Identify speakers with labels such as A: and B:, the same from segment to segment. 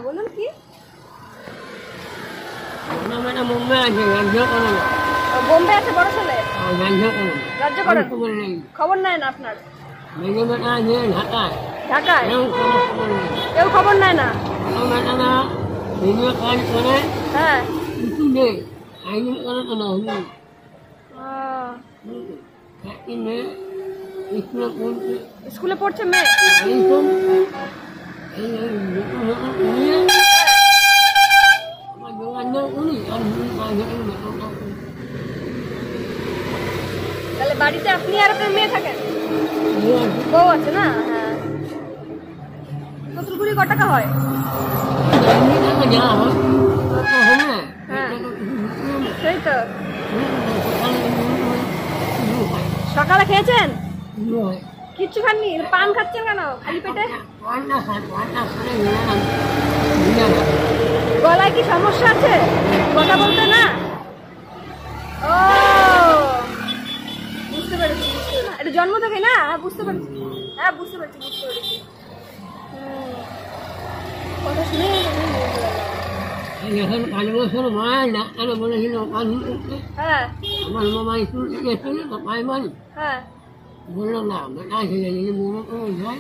A: বলুন কি? বোম্বে আছে বড় ছেলে, রাজ্য করেন, খবর নেয় না আপনার? ঢাকায় কেউ খবর নেয় না? হ্যাঁ, স্কুলে পড়ছে মেয়ে? তাহলে বাড়িতে আপনি আর আপনার মেয়ে থাকেন? বউ আছে না? হ্যাঁ। কতগুলি ক টাকা হয়? হ্যাঁ, সেই তো। সকালে খেয়েছেন? কিচ্ছু খাননি? পান খাচ্ছেন কেন খালি পেটে? গলায় কি সমস্যা আছে? কথা বলতে না? ও, বুঝতে পেরেছি। এটা জন্ম থেকে না? বুঝতে পেরেছি, হ্যাঁ বুঝতে পেরেছি, বুঝতে পেরেছি। কথা শুনে
B: এখন 5 বছর মায় ডাক্তার বলেছিল
A: হ্যাঁ
B: আমার মামা স্কুল থেকে এসেছিল তো পাই মানি
A: হ্যাঁ
B: বললো না বেটা ছেলে যদি মনে করে যায়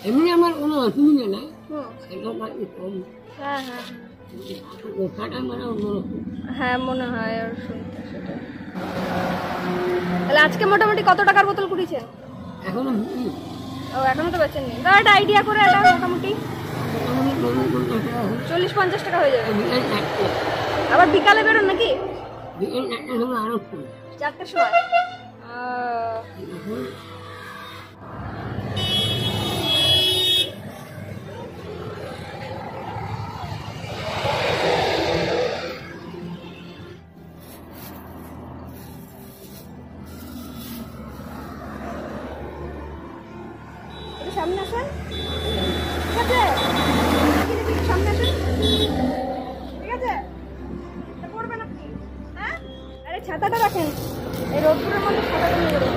B: এমনি আমার কোনো অসুবিধা নেই, সেটা কম।
A: হ্যাঁ হ্যাঁ
B: কথাটা মানে অন্যরকম।
A: হ্যাঁ মনে হয় আর শুনতে সেটা। তাহলে আজকে মোটামুটি কত টাকার বোতল কুড়িয়েছেন?
B: এখনো
A: ও এখনো তো বেচেননি। তাহলে একটা আইডিয়া করে এটা মোটামুটি 40-50 টাকা হয়ে যাবে। আবার বিকালে বেরোন নাকি?
B: বিকেল 4টার সময় আরো
A: 4টার সময়? সামনে আসেন, ঠিক আছে? সামনে আসেন, ঠিক আছে? করবেন আপনি? হ্যাঁ, আরে ছাতাটা রাখেন, এই রোদ্দুরের মধ্যে ছাতাটা নিয়ে যাবেন।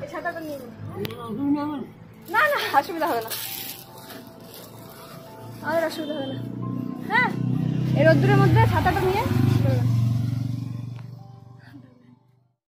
A: এই ছাতাটা নিয়ে যাবেন। না না অসুবিধা হবে না, আমাদের অসুবিধা হবে না। হ্যাঁ, এই রোদ্দুরের মধ্যে ছাতাটা নিয়ে